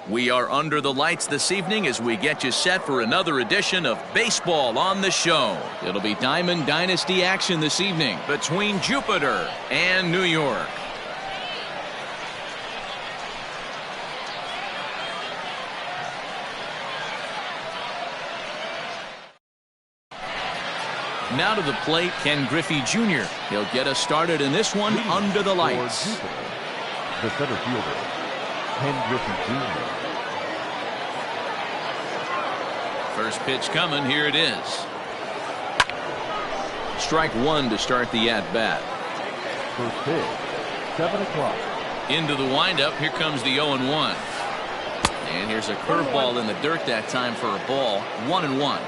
We are under the lights this evening as we get you set for another edition of Baseball on the Show. It'll be Diamond Dynasty action this evening between Jupiter and New York. Now to the plate, Ken Griffey Jr. He'll get us started in this one under the lights. The center fielder, Ken Griffey Jr. First pitch coming. Here it is. Strike one to start the at-bat. First pitch, 7 o'clock. Into the windup. Here comes the 0-1. And here's a curveball in the dirt that time for a ball. 1-1.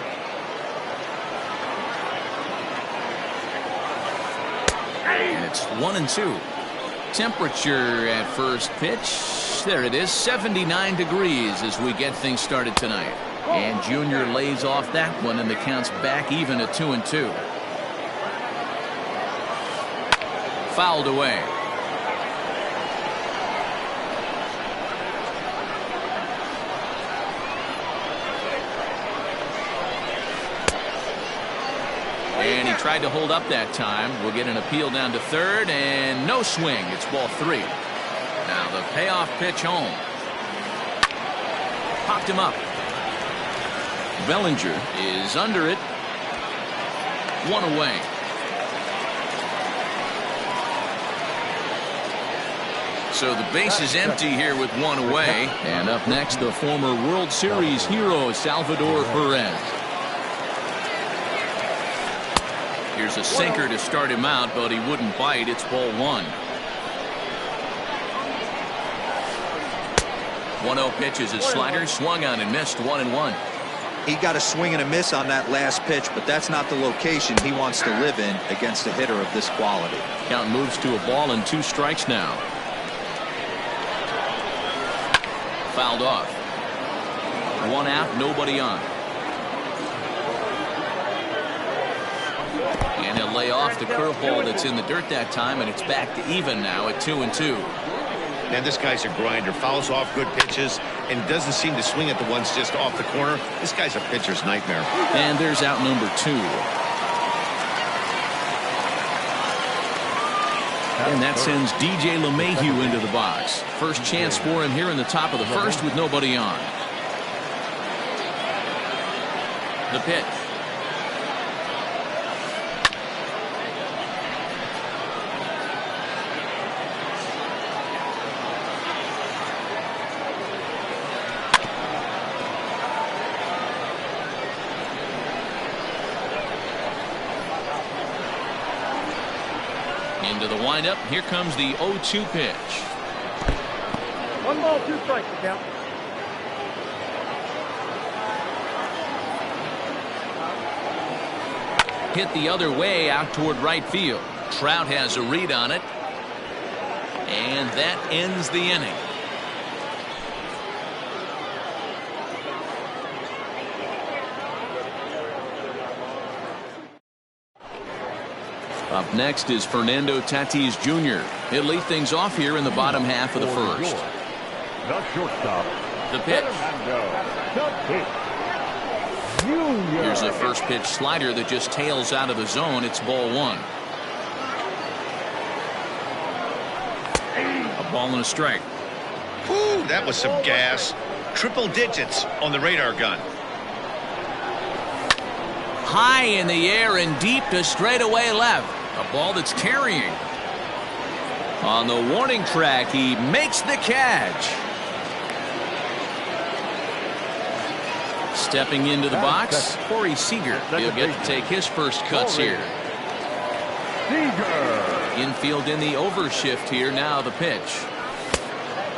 And it's 1-2. Temperature at first pitch. There it is. 79 degrees as we get things started tonight. And Junior lays off that one, and the count's back even at 2-2. Fouled away. And he tried to hold up that time. We'll get an appeal down to third, and no swing. It's ball 3. Now the payoff pitch home. Popped him up. Bellinger is under it. 1 away. So the base is empty here with 1 away. And up next, the former World Series hero, Salvador Perez. Here's a sinker to start him out, but he wouldn't bite. It's ball 1. 1-0 pitch is his slider. Swung on and missed. 1-1. He got a swing and a miss on that last pitch, but that's not the location he wants to live in against a hitter of this quality. Count moves to a ball and 2 strikes now. Fouled off. 1 out, nobody on. And he'll lay off the curveball that's in the dirt that time, and it's back to even now at 2-2. And this guy's a grinder. Fouls off good pitches and doesn't seem to swing at the ones just off the corner. This guy's a pitcher's nightmare. And there's out number 2. And that sends DJ LeMahieu into the box. First chance for him here in the top of the first with nobody on. The pitch. Into the windup. Here comes the 0-2 pitch. 1 ball, 2 strikes, the count. Hit the other way out toward right field. Trout has a read on it. And that ends the inning. Up next is Fernando Tatis Jr. He'll lead things off here in the bottom half of the first. The shortstop. The pitch. Jr. Here's a first pitch slider that just tails out of the zone. It's ball 1. A ball and a strike. Ooh, that was some gas. Triple digits on the radar gun. High in the air and deep to straightaway left. A ball that's carrying. On the warning track, he makes the catch. Stepping into the box, Corey Seager. He'll get to take his first cuts here. Infield in the overshift here. Now the pitch.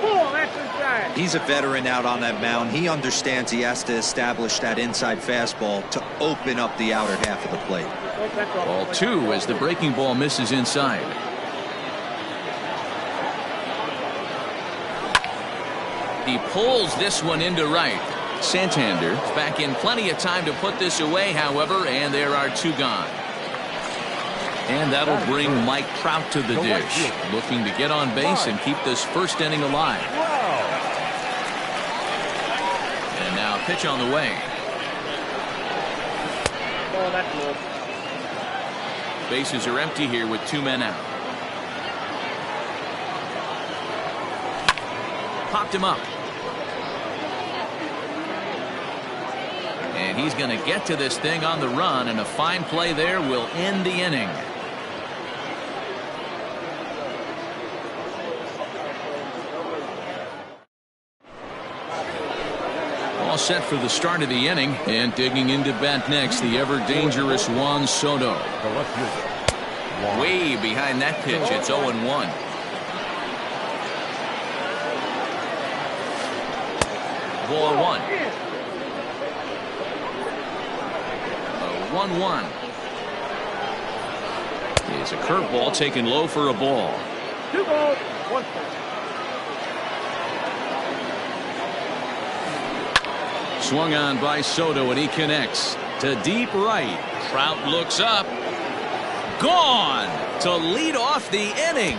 Ball, that's He's a veteran out on that mound. He understands he has to establish that inside fastball to open up the outer half of the plate. Ball 2 as the breaking ball misses inside. He pulls this one into right. Santander is back in plenty of time to put this away, however, and there are 2 gone. And that'll bring Mike Trout to the dish, looking to get on base and keep this first inning alive. And now a pitch on the way. Bases are empty here with 2 men out. Popped him up. And he's going to get to this thing on the run, and a fine play there will end the inning. All set for the start of the inning, and digging into bat next, the ever-dangerous Juan Soto. Way behind that pitch, it's 0-1. Ball 1. 1-1. It's a curveball taken low for a ball. 2 balls, 1 strike. Swung on by Soto, and he connects to deep right. Trout looks up. Gone to lead off the inning.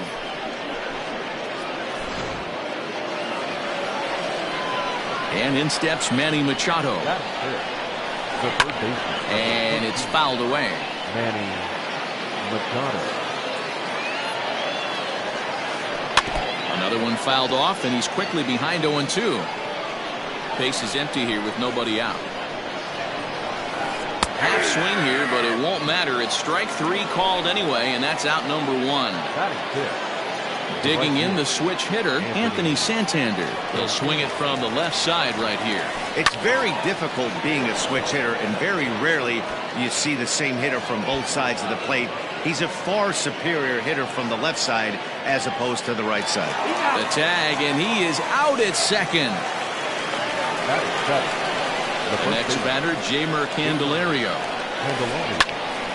And in steps Manny Machado. And it's fouled away. Manny Machado. Another one fouled off, and he's quickly behind 0-2. Base is empty here with nobody out. Half swing here, but it won't matter. It's strike 3 called anyway, and that's out number 1. Digging in the switch hitter, Anthony Santander. He'll swing it from the left side right here. It's very difficult being a switch hitter, and very rarely you see the same hitter from both sides of the plate. He's a far superior hitter from the left side as opposed to the right side. The tag, and he is out at second. The next batter, Jeimer Candelario.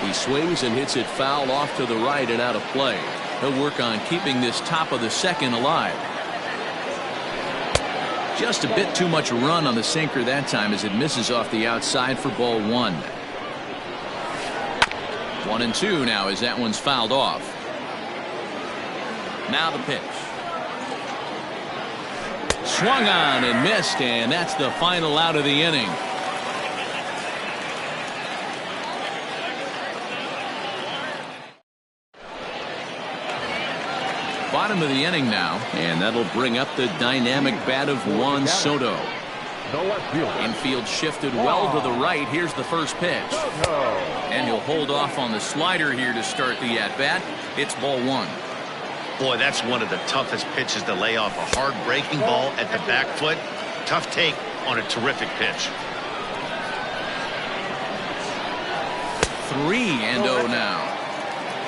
He swings and hits it foul off to the right and out of play. He'll work on keeping this top of the second alive. Just a bit too much run on the sinker that time as it misses off the outside for ball 1. 1-2 now as that one's fouled off. Now the pitch. Swung on and missed, and that's the final out of the inning. Bottom of the inning now, and that'll bring up the dynamic bat of Juan Soto. Infield shifted well to the right. Here's the first pitch. And he'll hold off on the slider here to start the at-bat. It's ball 1. Boy, that's one of the toughest pitches to lay off. A hard breaking ball at the back foot. Tough take on a terrific pitch. 3-0 now.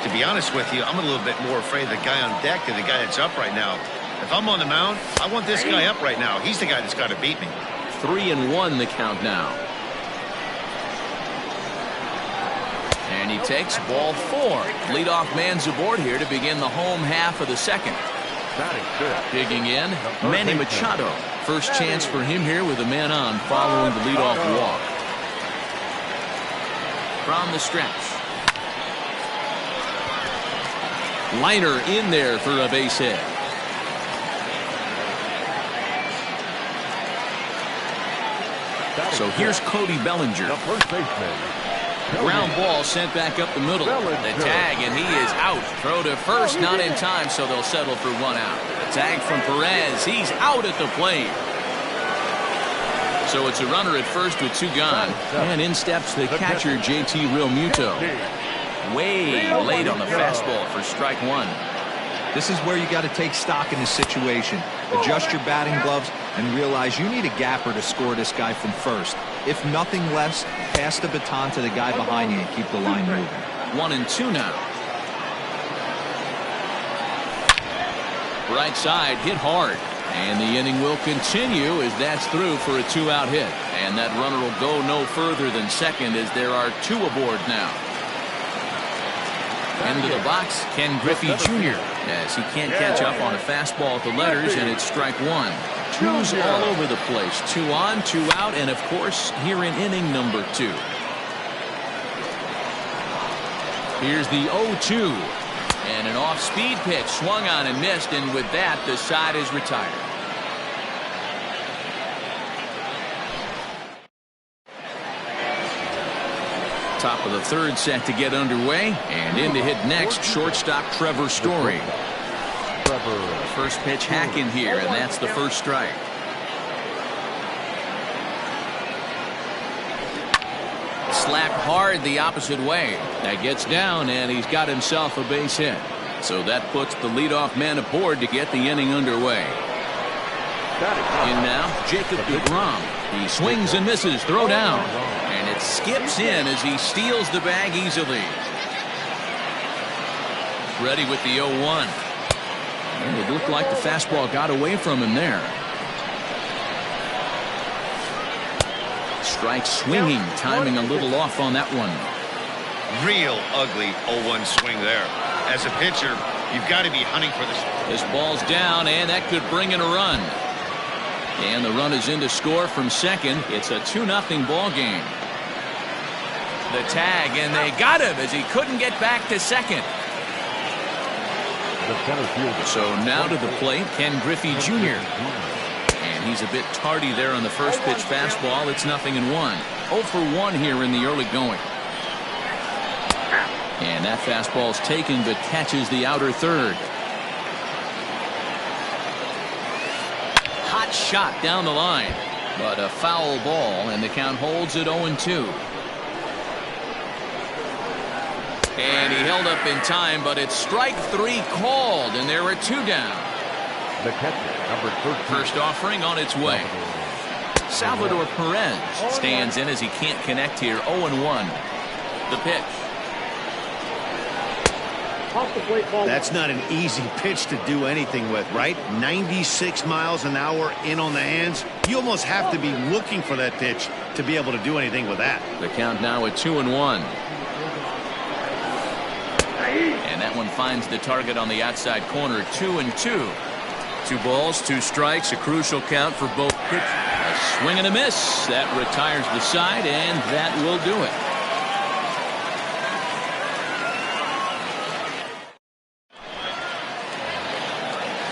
To be honest with you, I'm a little bit more afraid of the guy on deck than the guy that's up right now. If I'm on the mound, I want this guy up right now. He's the guy that's got to beat me. 3-1 the count now. And he takes ball 4. Leadoff man's aboard here to begin the home half of the second. Digging in, Manny Machado. First chance for him here with a man on following the leadoff walk. From the stretch. Liner in there for a base hit. So here's Cody Bellinger. Ground ball sent back up the middle. The tag, and he is out. Throw to first, not in time, so they'll settle for 1 out. The tag from Perez. He's out at the plate. So it's a runner at first with 2 gone. And in steps the catcher, JT Realmuto. Way late on the fastball for strike 1. This is where you got to take stock in the situation. Adjust your batting gloves and realize you need a gapper to score this guy from first. If nothing less, pass the baton to the guy behind you and keep the line moving. 1-2 now. Right side hit hard. And the inning will continue as that's through for a 2-out hit. And that runner will go no further than second as there are 2 aboard now. Into the box, Ken Griffey Jr. as he can't catch up on a fastball at the letters, and it's strike 1. 2's all over the place. 2 on, 2 out, and of course here in inning number 2. Here's the 0-2. And an off-speed pitch swung on and missed, and with that the side is retired. Top of the 3rd set to get underway, and in to hit next, shortstop Trevor Story. First pitch hacking here, and that's the first strike. Slapped hard the opposite way. That gets down, and he's got himself a base hit. So that puts the leadoff man aboard to get the inning underway. In now, Jacob deGrom. He swings and misses, throw down. And it skips in as he steals the bag easily. Ready with the 0-1. And it looked like the fastball got away from him there. Strike swinging, timing a little off on that one. Real ugly 0-1 swing there. As a pitcher, you've got to be hunting for this. This ball's down, and that could bring in a run. And the run is in to score from second. It's a 2-0 ball game. The tag, and they got him as he couldn't get back to second. So now to the plate, Ken Griffey Jr. And he's a bit tardy there on the first pitch fastball. It's 0-1. 0 for 1 here in the early going. And that fastball's taken but catches the outer third. Hot shot down the line, but a foul ball, and the count holds at 0-2. And he held up in time, but it's strike 3 called, and there are 2 down. The catcher, number 13. First offering on its way. Salvador Perez stands in as he can't connect here. 0-1. The pitch. That's not an easy pitch to do anything with, right? 96 miles an hour in on the hands. You almost have to be looking for that pitch to be able to do anything with that. The count now at 2-1. And that one finds the target on the outside corner. 2-2. 2 balls, 2 strikes, a crucial count for both pitchers. A swing and a miss. That retires the side, and that will do it.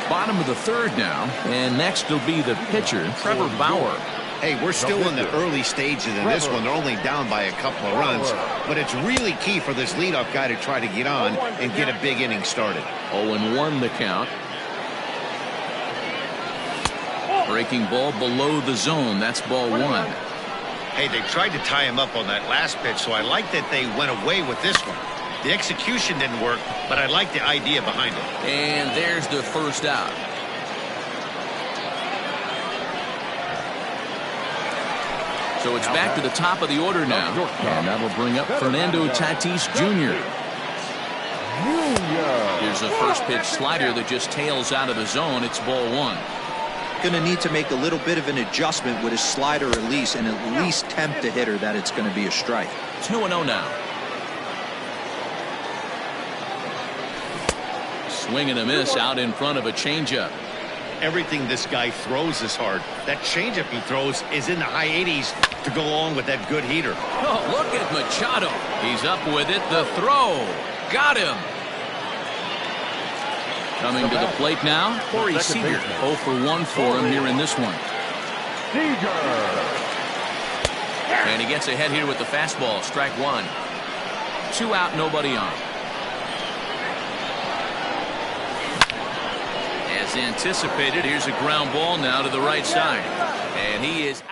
Bottom of the 3rd now, and next will be the pitcher, Trevor Bauer. Hey, we're still in the early stages in this one. They're only down by a couple of runs, but it's really key for this leadoff guy to try to get on and get a big inning started. 0-1 the count. Breaking ball below the zone. That's ball 1. Hey, they tried to tie him up on that last pitch, so I like that they went away with this one. The execution didn't work, but I like the idea behind it. And there's the first out. So it's back to the top of the order now. And that'll bring up Fernando Tatis Jr. Here's a first pitch slider that just tails out of the zone. It's ball 1. Going to need to make a little bit of an adjustment with his slider release and at least tempt the hitter that it's going to be a strike. 2-0 now. Swing and a miss out in front of a changeup. Everything this guy throws is hard. That changeup he throws is in the high 80s to go along with that good heater. Oh, look at Machado. He's up with it. The throw. Got him. Coming to the plate now, Corey Seager. 0 for 1 for him here in this one. And he gets ahead here with the fastball. Strike 1. 2 out, nobody on. As anticipated, here's a ground ball now to the right side. And he is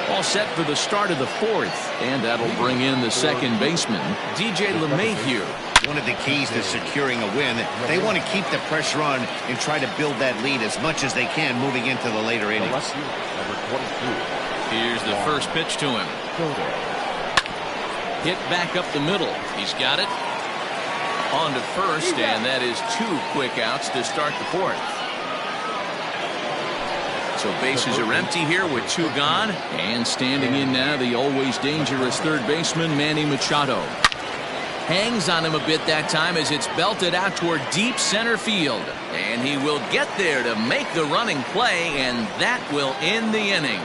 all set for the start of the 4th. And that'll bring in the second baseman, DJ LeMahieu. One of the keys to securing a win, they want to keep the pressure on and try to build that lead as much as they can moving into the later innings. Here's the first pitch to him. Hit back up the middle. He's got it. On to first, and that is 2 quick outs to start the 4th. So bases are empty here with 2 gone. And standing in now, the always dangerous third baseman, Manny Machado. Hangs on him a bit that time as it's belted out toward deep center field. And he will get there to make the running play, and that will end the inning.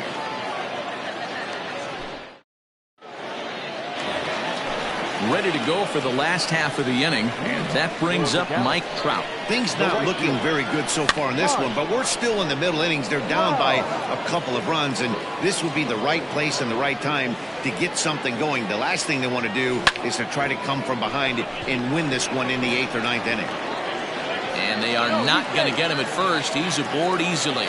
Ready to go for the last half of the inning, and that brings up Mike Trout. Things not looking very good so far in this one, but we're still in the middle innings. They're down by a couple of runs, and this would be the right place and the right time to get something going. The last thing they want to do is to try to come from behind and win this one in the 8th or 9th inning. And they are not going to get him at first. He's aboard easily.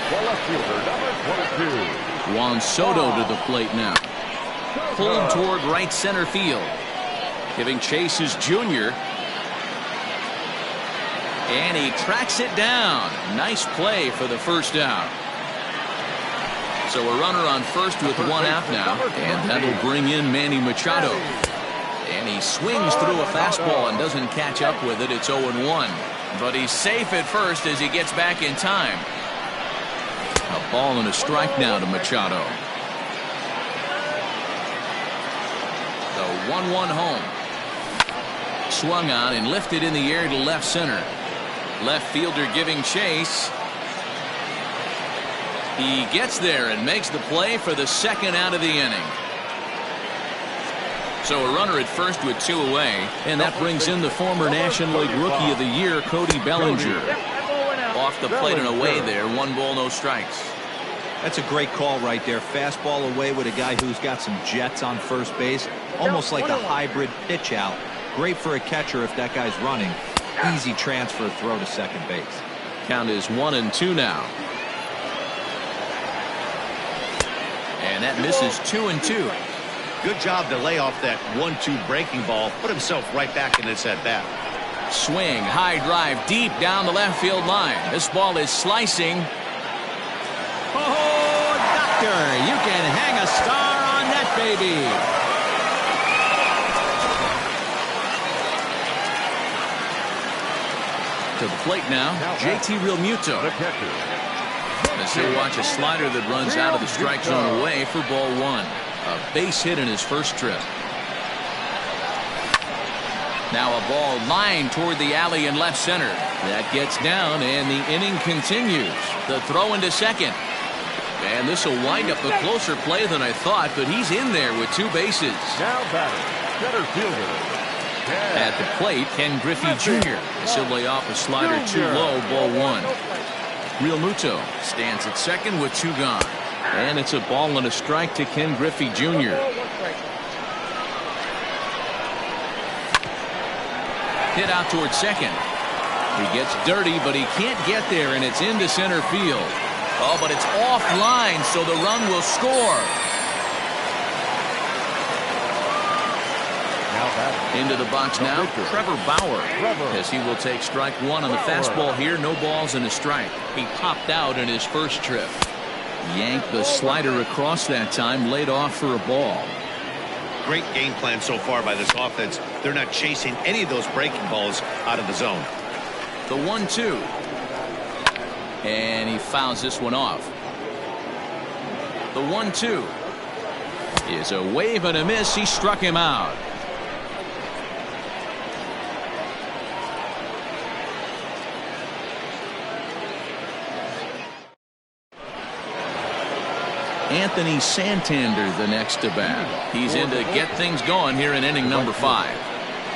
The left fielder, number 22. Juan Soto to the plate now. Pulled toward right center field. Giving chase is Junior. And he tracks it down. Nice play for the first out. So a runner on first with 1 out now. And that'll bring in Manny Machado. And he swings through a fastball and doesn't catch up with it. It's 0-1. But he's safe at first as he gets back in time. A ball and a strike now to Machado. The 1-1 home. Swung on and lifted in the air to left center. Left fielder giving chase. He gets there and makes the play for the 2nd out of the inning. So a runner at first with 2 away, and that brings in the former National League Rookie of the Year, Cody Bellinger. Off the plate and away there. 1 ball, no strikes. That's a great call right there. Fastball away with a guy who's got some jets on first base. Almost like a hybrid pitch out. Great for a catcher if that guy's running. Easy transfer throw to second base. Count is 1-2 now. And that misses 2-2. Good job to lay off that 1-2 breaking ball. Put himself right back in this at bat. Swing, high drive, deep down the left field line. This ball is slicing. Oh, doctor, you can hang a star on that baby. To the plate now, JT Realmuto. As he'll watch a slider that runs out of the strike zone away for ball 1. A base hit in his first trip. Now a ball lined toward the alley in left center. That gets down, and the inning continues. The throw into second. And this will wind up a closer play than I thought, but he's in there with 2 bases. Now batting, center fielder. At the plate, Ken Griffey Jr. As he'll lay off a slider too low, ball 1. Realmuto stands at second with 2 gone. And it's a ball and a strike to Ken Griffey Jr. Hit out towards second. He gets dirty, but he can't get there, and it's into center field. Oh, but it's offline, so the run will score. Into the box now, Trevor Bauer, as he will take strike 1 on the fastball here. No balls and a strike. He popped out in his first trip. Yanked the slider across that time, laid off for a ball. Great game plan so far by this offense. They're not chasing any of those breaking balls out of the zone. The 1-2. And he fouls this one off. The 1-2 is a wave and a miss. He struck him out. Anthony Santander the next to bat. He's in to get things going here in inning number 5.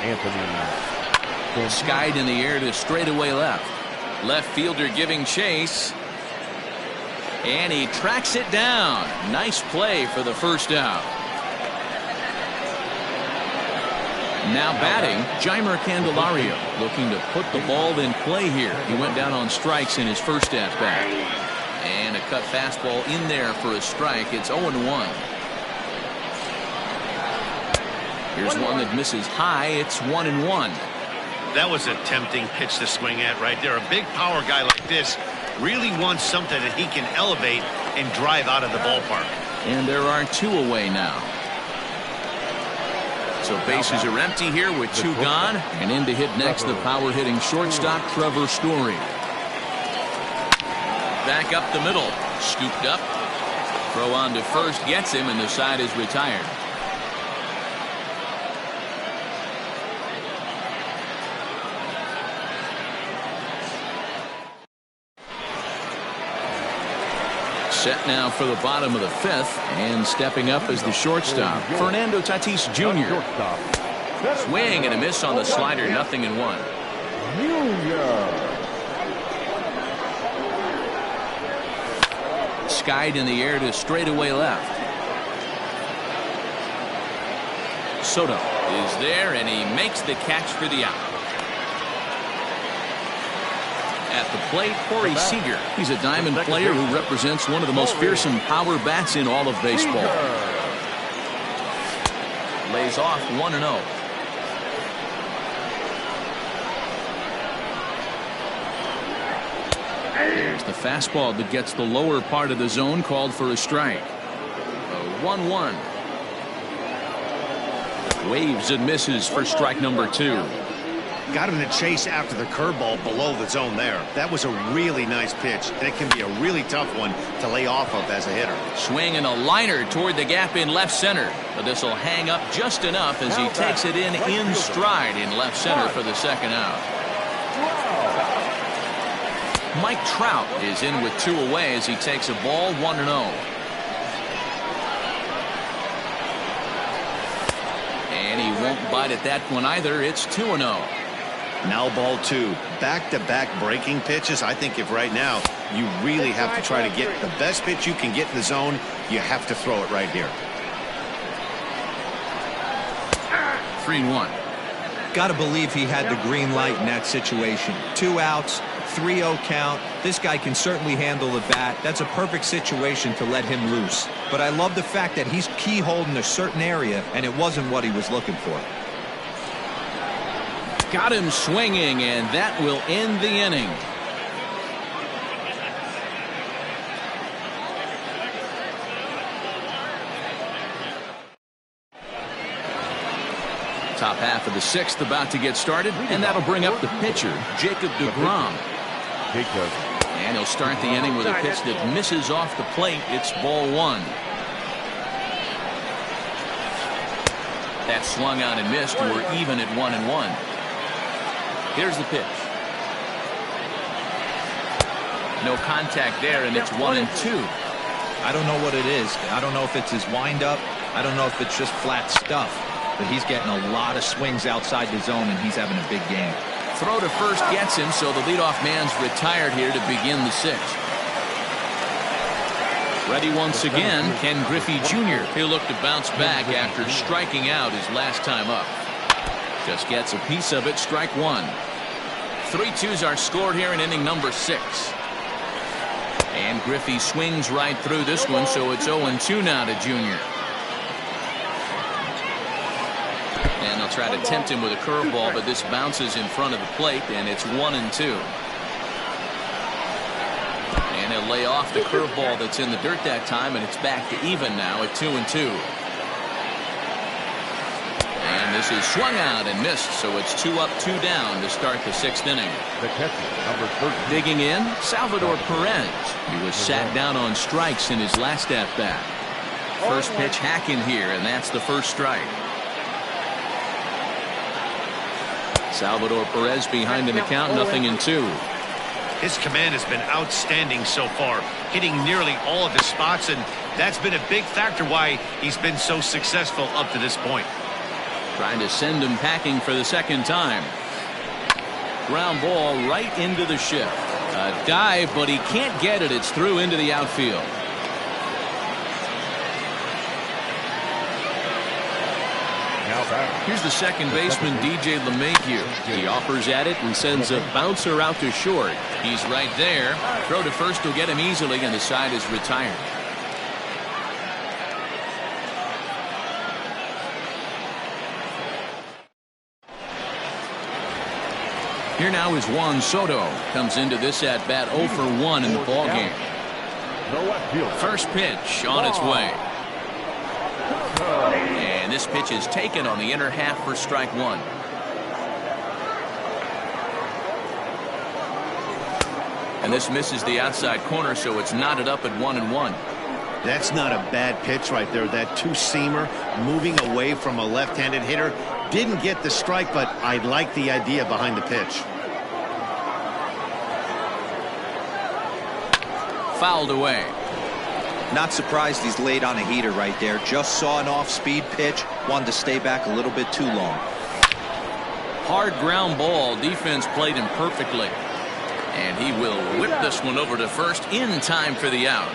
Anthony skied in the air to straightaway left. Left fielder giving chase. And he tracks it down. Nice play for the first out. Now batting, Jeimer Candelario, looking to put the ball in play here. He went down on strikes in his first at bat. And a cut fastball in there for a strike. It's 0-1. Here's one that misses high. It's 1-1. That was a tempting pitch to swing at right there. A big power guy like this really wants something that he can elevate and drive out of the ballpark. And there are 2 away now. So bases are empty here with 2 gone. And in to hit next, the power-hitting shortstop, Trevor Story. Back up the middle. Scooped up. Throw on to first gets him, and the side is retired. Set now for the bottom of the 5th, and stepping up as the shortstop, Fernando Tatis Jr. Swing and a miss on the slider, 0-1. Skied in the air to straightaway left. Soto is there, and he makes the catch for the out. At the plate, Corey Seager. He's a diamond player who represents one of the most fearsome power bats in all of baseball. Lays off 1-0. There's the fastball that gets the lower part of the zone, called for a strike. A 1-1. Waves and misses for strike number 2. Got him to chase after the curveball below the zone there. That was a really nice pitch, and it can be a really tough one to lay off of as a hitter. Swing and a liner toward the gap in left center. But this will hang up just enough as he takes it in stride in left center for the second out. Mike Trout is in with 2 away as he takes a ball, 1-0. And he won't bite at that one either. It's 2-0. Now ball 2. Back-to-back breaking pitches. I think if right now you really have to try to get the best pitch you can get in the zone, you have to throw it right here. 3-1. Got to believe he had the green light in that situation. 2 outs, 3-0 count. This guy can certainly handle the bat. That's a perfect situation to let him loose. But I love the fact that he's keyholed in a certain area, and it wasn't what he was looking for. Got him swinging, and that will end the inning. Top half of the 6th about to get started, and that'll bring up the pitcher, Jacob deGrom. And he'll start the inning with a pitch that misses off the plate. It's ball 1. That swung out and missed. We're even at 1-1. Here's the pitch. No contact there, and it's 1-2. I don't know what it is. I don't know if it's his windup. I don't know if it's just flat stuff. But he's getting a lot of swings outside the zone, and he's having a big game. Throw to first gets him, so the leadoff man's retired here to begin the 6th. Ready once again, Ken Griffey Jr. He'll look to bounce back after striking out his last time up. Just gets a piece of it, strike 1. 3-2s are scored here in inning number 6. And Griffey swings right through this one, so it's 0-2 now to Jr. And they'll try to tempt him with a curveball, but this bounces in front of the plate, and it's 1-2. And he'll lay off the curveball that's in the dirt that time, and it's back to even now at 2-2. And this is swung out and missed, so it's 2 up, 2 down to start the 6th inning. The catcher, number 30. Digging in, Salvador Perez. He was sat down on strikes in his last at-bat. First pitch hacking here, and that's the first strike. Salvador Perez behind in the count, 0-2. His command has been outstanding so far, hitting nearly all of his spots, and that's been a big factor why he's been so successful up to this point. Trying to send him packing for the second time. Ground ball right into the shift. A dive, but he can't get it. It's through into the outfield. Here's the second baseman, DJ LeMahieu. He offers at it and sends a bouncer out to short. He's right there. Throw to first will get him easily, and the side is retired. Here now is Juan Soto. Comes into this at bat 0 for 1 in the ballgame. First pitch on its way. And this this pitch is taken on the inner half for strike one. And this misses the outside corner, so it's knotted up at 1-1. That's not a bad pitch right there. That two-seamer moving away from a left-handed hitter. Didn't get the strike, but I like the idea behind the pitch. Fouled away. Not surprised he's laid on a heater right there. Just saw an off-speed pitch. Wanted to stay back a little bit too long. Hard ground ball. Defense played him perfectly. And he will whip this one over to first in time for the out.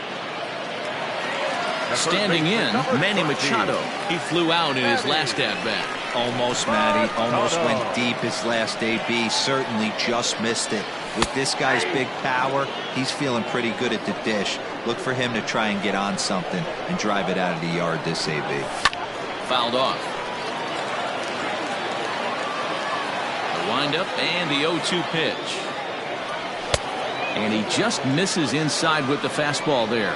Standing in, Manny Machado. He flew out in his last at-bat. Almost, Matty. Almost went deep his last AB. Certainly just missed it. With this guy's big power, he's feeling pretty good at the dish. Look for him to try and get on something and drive it out of the yard this AB. Fouled off. The windup and the 0-2 pitch. And he just misses inside with the fastball there.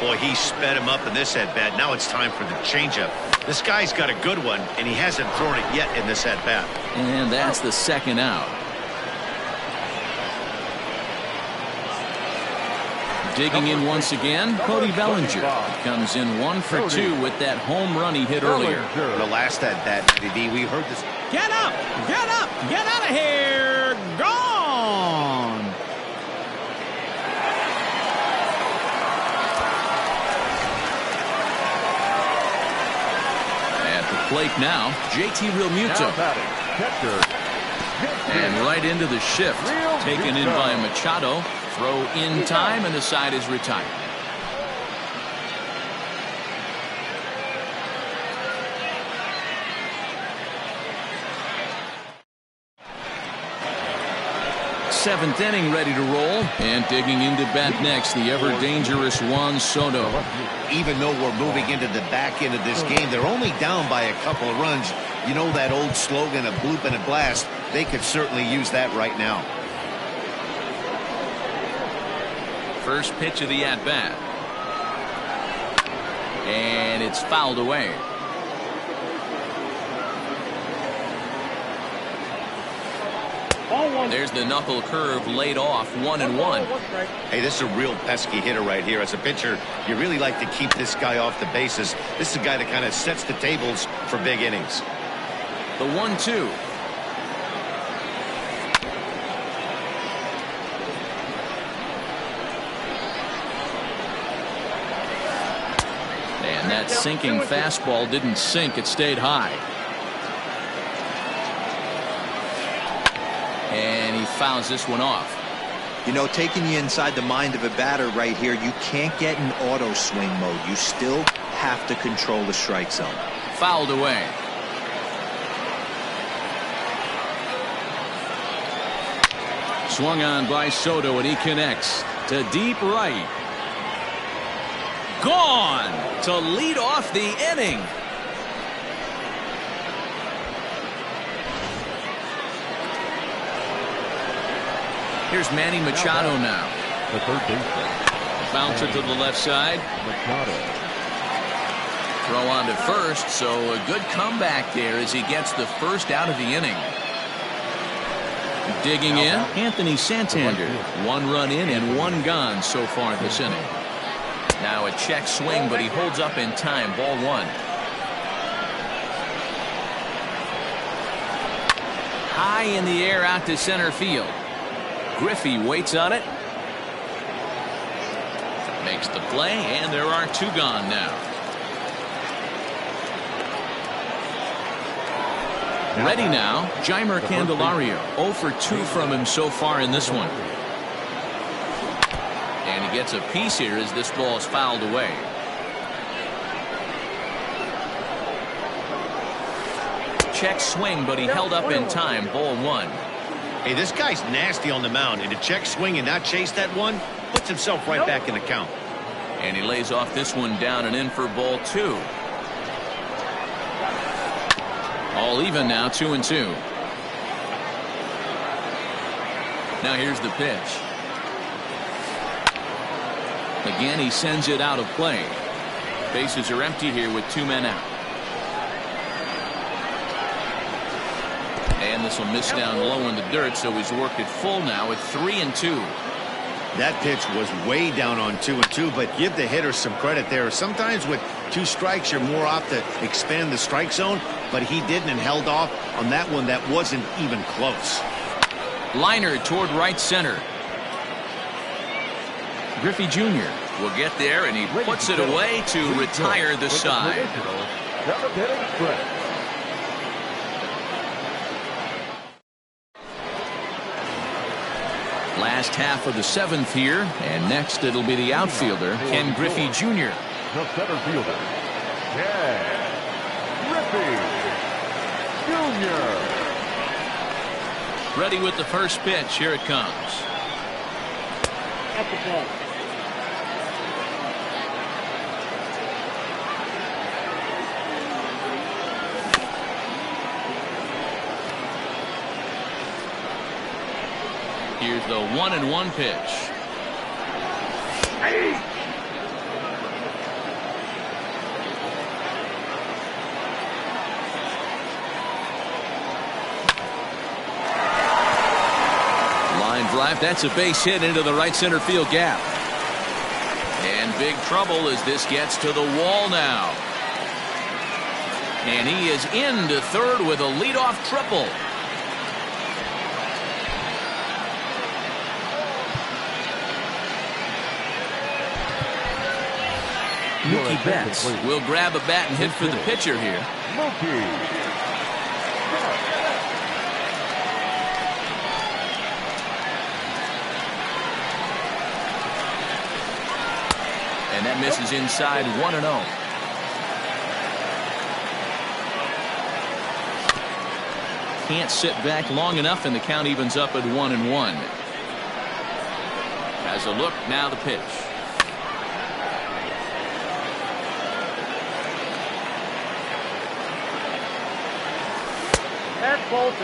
Boy, he sped him up in this at-bat. Now it's time for the changeup. This guy's got a good one, and he hasn't thrown it yet in this at-bat. And that's the second out. Digging in once again, Cody Bellinger. Comes in 1 for 2 with that home run he hit earlier. The last at-bat, we heard this. Get up! Get up! Get out of here! Gone! At the plate now, JT Realmuto. And right into the shift. Taken in by Machado. Throw in time, and the side is retired. Seventh inning ready to roll, and digging into bat next, the ever-dangerous Juan Soto. Even though we're moving into the back end of this game, they're only down by a couple of runs. You know that old slogan, a bloop and a blast. They could certainly use that right now. First pitch of the at-bat. And it's fouled away. There's the knuckle curve laid off, 1-1. Hey, this is a real pesky hitter right here. As a pitcher, you really like to keep this guy off the bases. This is a guy that kind of sets the tables for big innings. The 1-2. And that sinking fastball didn't sink, it stayed high. And he fouls this one off. You know, taking you inside the mind of a batter right here, you can't get in auto swing mode. You still have to control the strike zone. Fouled away. Swung on by Soto, and he connects to deep right. Gone to lead off the inning. Here's Manny Machado now. The third baseman. Bounce it to the left side. Machado. Throw on to first, so a good comeback there as he gets the first out of the inning. Digging in, Anthony Santander. 1 run in and 1 gone so far this inning. Now a check swing, but he holds up in time. Ball 1. High in the air out to center field. Griffey waits on it. Makes the play, and there are 2 gone now. Ready now, Jeimer Candelario. 0 for 2 from him so far in this one. And he gets a piece here as this ball is fouled away. Check swing, but he held up in time. Ball 1. Hey, this guy's nasty on the mound, and to check swing and not chase that one puts himself right back in the count. And he lays off this one down and in for ball 2. All even now, 2-2. Now here's the pitch. Again, he sends it out of play. Bases are empty here with 2 men out. And this will miss down low in the dirt, so he's worked it full now at 3-2. That pitch was way down on 2-2, but give the hitter some credit there. Sometimes with 2 strikes, you're more apt to expand the strike zone, but he didn't and held off on that one that wasn't even close. Liner toward right center. Griffey Jr. will get there, and he puts it away to retire the side. Last half of the 7th here, and next it'll be the outfielder, Ken Griffey Jr. The center fielder, Ken Griffey Jr. Ready with the first pitch. Here it comes. At the ball. Here's the 1-1 pitch. Line drive. That's a base hit into the right center field gap. And big trouble as this gets to the wall now. And he is into third with a leadoff triple. Mookie Betts will grab a bat and hit for the pitcher here. And that misses inside 1-0. Can't sit back long enough, and the count evens up at 1-1. Has a look, now the pitch. That's ball 2.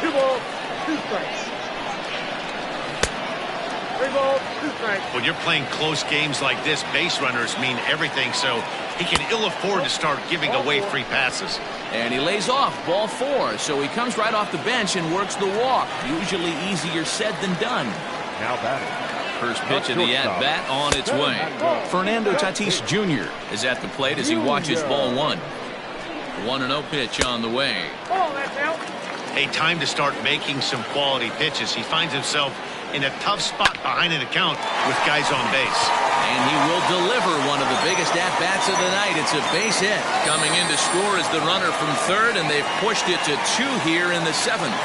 2 balls, 2 strikes. 3 balls, 2 strikes. When you're playing close games like this, base runners mean everything, so he can ill afford to start giving away free passes. And he lays off ball 4, so he comes right off the bench and works the walk. Usually easier said than done. Now batting. First pitch of the at-bat on its way. Fernando Tatis Jr. is at the plate as he watches ball 1. 1-0 pitch on the way. Oh, that's out. A time to start making some quality pitches. He finds himself in a tough spot behind an account with guys on base. And he will deliver one of the biggest at-bats of the night. It's a base hit. Coming in to score is the runner from third, and they've pushed it to 2 here in the 7th.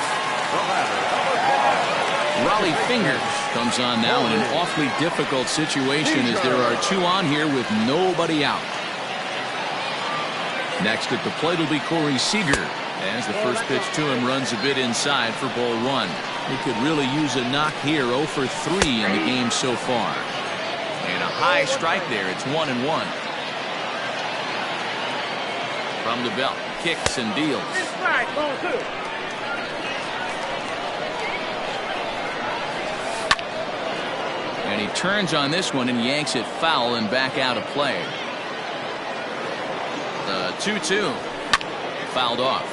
Raleigh Fingers comes on now in an awfully difficult situation as there are 2 on here with nobody out. Next at the plate will be Corey Seager as the first pitch to him runs a bit inside for ball 1. He could really use a knock here. 0 for 3 in the game so far. And a high strike there. It's 1-1. From the belt, kicks and deals. Strike, ball 2. And he turns on this one and yanks it foul and back out of play. The 2-2 fouled off.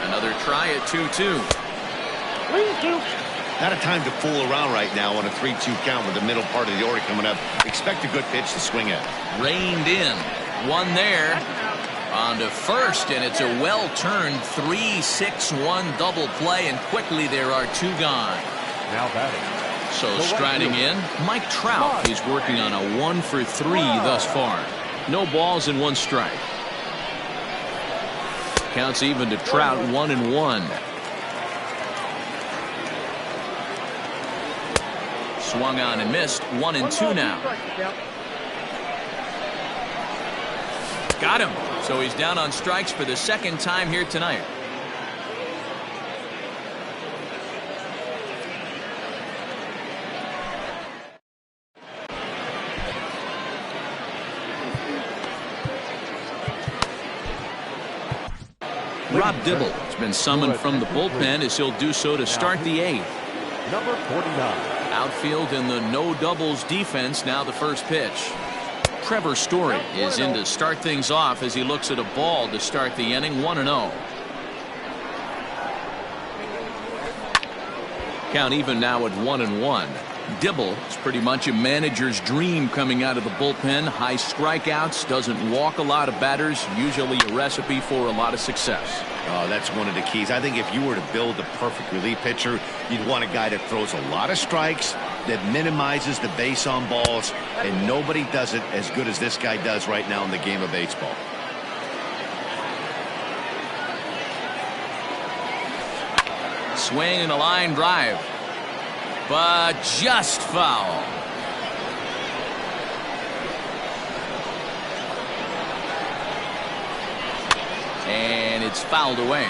Another try at 2-2. 3-2. Not a time to fool around right now on a 3-2 count with the middle part of the order coming up. Expect a good pitch to swing at. Reined in. One there. On to first, and it's a well-turned 3-6-1 double play, and quickly there are 2 gone. Now batting. So striding in, Mike Trout. He's working on a 1 for 3 thus far. No balls and 1 strike. Counts even to Trout, 1-1. Swung on and missed. 1-2 now. Got him. So he's down on strikes for the 2nd time here tonight. Rob Dibble has been summoned from the bullpen as he'll do so to start the 8th. Number 49. Outfield in the no doubles defense. Now the first pitch. Trevor Story is in to start things off as he looks at a ball to start the inning. 1-0. Count even now at 1-1. Dibble is pretty much a manager's dream coming out of the bullpen. High strikeouts, doesn't walk a lot of batters, usually a recipe for a lot of success. Oh, that's one of the keys. I think if you were to build a perfect relief pitcher, you'd want a guy that throws a lot of strikes, that minimizes the base on balls, and nobody does it as good as this guy does right now in the game of baseball. Swing and a line drive, but just foul. And it's fouled away.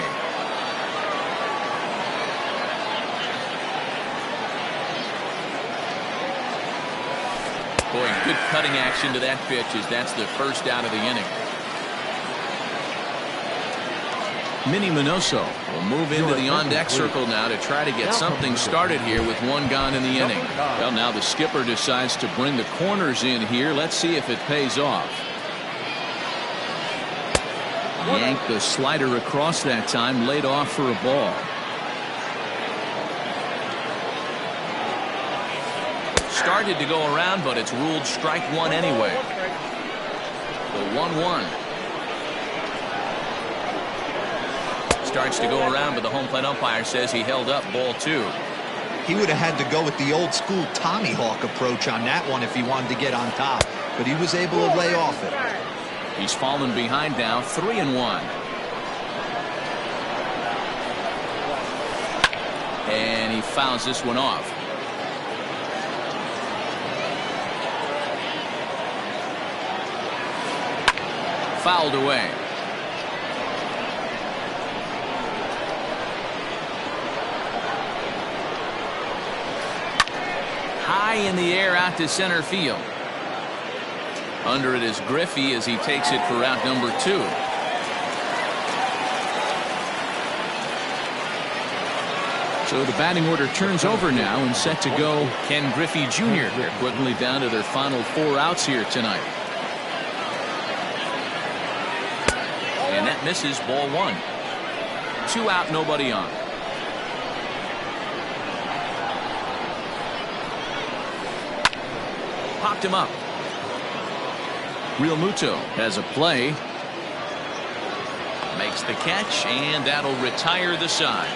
Boy, good cutting action to that pitch as that's the first out of the inning. Minnie Minoso will move into the on-deck circle now to try to get something started here with one gone in the inning. Well, now the skipper decides to bring the corners in here. Let's see if it pays off. Yanked the slider across that time, laid off for a ball. Started to go around, but it's ruled strike one anyway. The 1-1. Starts to go around, but the home plate umpire says he held up ball two. He would have had to go with the old school Tommy Hawk approach on that one if he wanted to get on top, but he was able to lay off it. He's fallen behind now, 3-1. And he fouls this one off. Fouled away. High in the air out to center field. Under it is Griffey as he takes it for out number 2. So the batting order turns over now and set to go Ken Griffey Jr. They're quickly down to their final 4 outs here tonight. And that misses, ball 1. 2 out, nobody on. Popped him up. Real Muto has a play. Makes the catch, and that'll retire the side.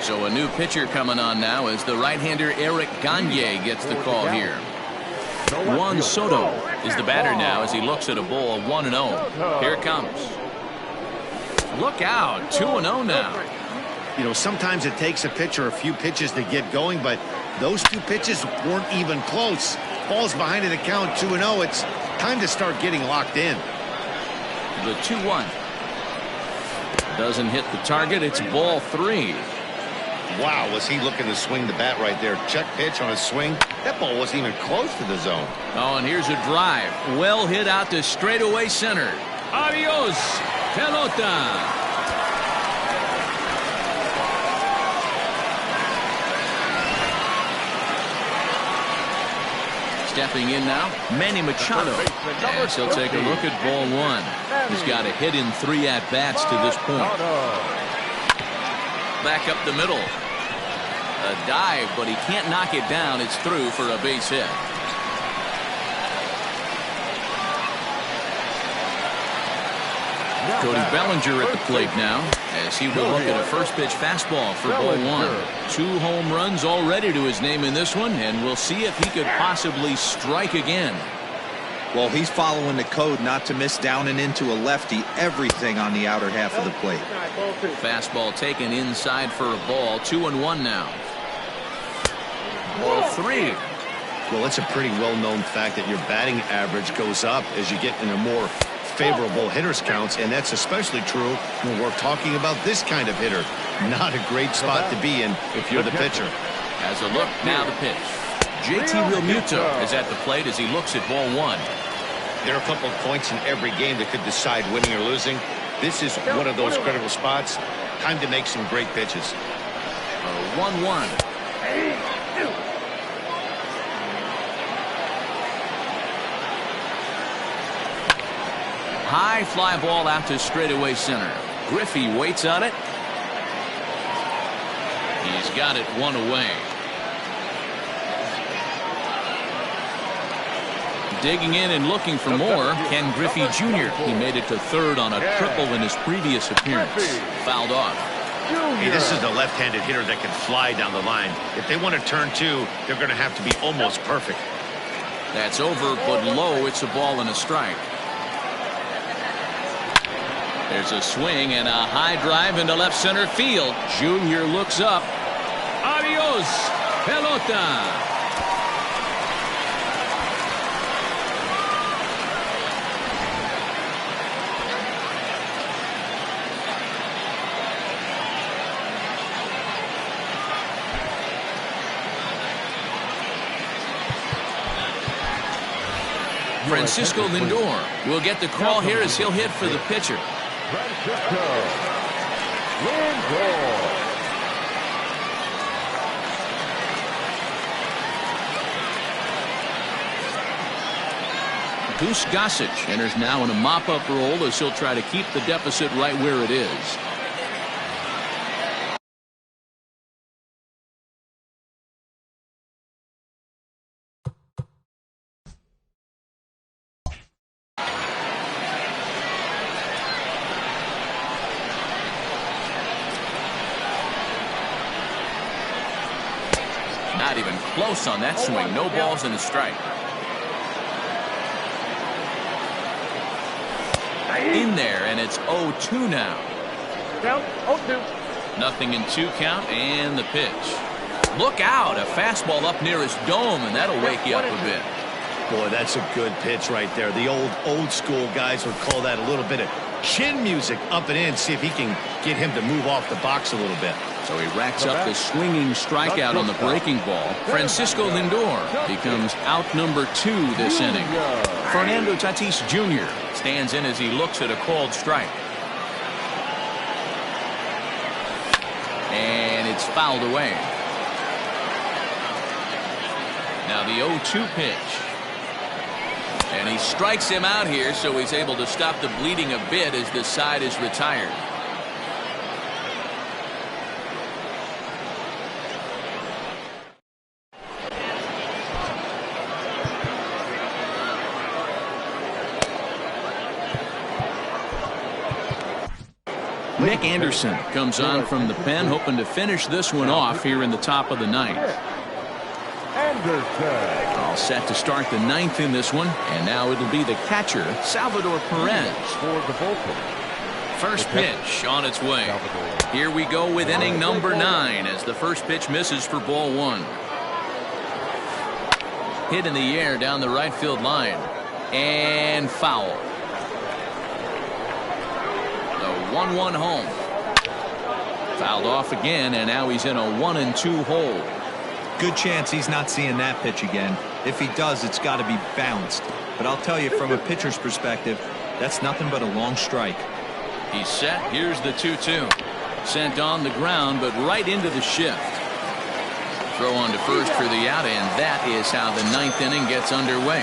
So a new pitcher coming on now as the right-hander Eric Gagne gets the call here. Juan Soto is the batter now as he looks at a ball 1-0. Here it comes. Look out, 2-0 now. You know, sometimes it takes a pitcher a few pitches to get going, but those 2 pitches weren't even close. Ball's behind in the count, 2-0. It's time to start getting locked in. The 2-1 doesn't hit the target. It's ball 3. Wow, was he looking to swing the bat right there? Check pitch on a swing. That ball wasn't even close to the zone. Oh, and here's a drive. Well hit out to straightaway center. Adios, pelota. Stepping in now, Manny Machado. Yes, he'll take a look at ball 1. He's got a hit in 3 at-bats to this point. Back up the middle. A dive, but he can't knock it down. It's through for a base hit. Cody Bellinger at the plate now as he will look at a first pitch fastball for ball 1. 2 home runs already to his name in this one, and we'll see if he could possibly strike again. Well, he's following the code not to miss down and into a lefty, everything on the outer half of the plate. Fastball taken inside for a ball. 2-1 now. Ball 3. Well, it's a pretty well-known fact that your batting average goes up as you get in a more favorable hitters counts, and that's especially true when we're talking about this kind of hitter. Not a great spot to be in if you're the pitcher. As a look, now the pitch. JT Realmuto is at the plate as he looks at ball 1. There are a couple of points in every game that could decide winning or losing. This is one of those critical spots. Time to make some great pitches. 1-1. High fly ball out to straightaway center. Griffey waits on it. He's got it one away. Digging in and looking for more, Ken Griffey Jr. He made it to third on a triple in his previous appearance. Fouled off. Hey, this is a left-handed hitter that can fly down the line. If they want to turn two, they're going to have to be almost perfect. That's over, but low. It's a ball and a strike. There's a swing and a high drive into left center field. Junior looks up. Adios, pelota. Francisco Lindor will get the call here as he'll hit for the pitcher. Francisco Lindor. Goose Gossage enters now in a mop-up role as he'll try to keep the deficit right where it is. Not even close on that swing. No balls and a strike. In there, and it's 0-2 now. Count 0-2. Nothing in 2 count, and the pitch. Look out, a fastball up near his dome, and that'll wake you up a bit. Boy, that's a good pitch right there. The old school guys would call that a little bit of chin music up and in. See if he can get him to move off the box a little bit. So he racks up the swinging strikeout on the breaking ball. Francisco Lindor becomes out number 2 this inning. Fernando Tatis Jr. stands in as he looks at a called strike. And it's fouled away. Now the 0-2 pitch. And he strikes him out here, so he's able to stop the bleeding a bit as this side is retired. Nick Anderson comes on from the pen, hoping to finish this one off here in the top of the 9th. Anderson. All set to start the 9th in this one, and now it'll be the catcher, Salvador Perez. For the bullpen. First pitch on its way. Here we go with inning number 9 as the first pitch misses for ball 1. Hit in the air down the right field line, and foul. The 1-1 home. Fouled off again, and now he's in a 1-2 hole. Good chance he's not seeing that pitch again. If he does, it's got to be bounced. But I'll tell you, from a pitcher's perspective, that's nothing but a long strike. He's set. Here's the 2-2. Sent on the ground, but right into the shift. Throw on to first for the out, and that is how the 9th inning gets underway.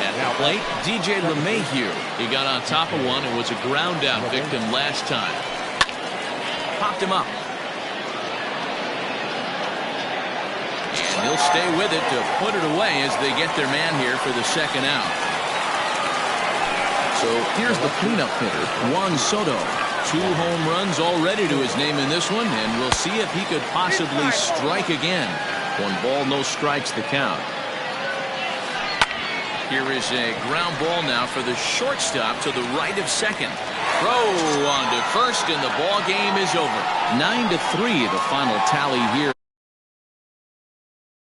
At the plate, DJ LeMahieu. He got on top of one and was a ground out victim last time. Popped him up. And he'll stay with it to put it away as they get their man here for the second out. So here's the cleanup hitter, Juan Soto. 2 home runs already to his name in this one, and we'll see if he could possibly strike again. 1 ball, no strikes the count. Here is a ground ball now for the shortstop to the right of second. Throw on to first, and the ball game is over. 9-3 the final tally here.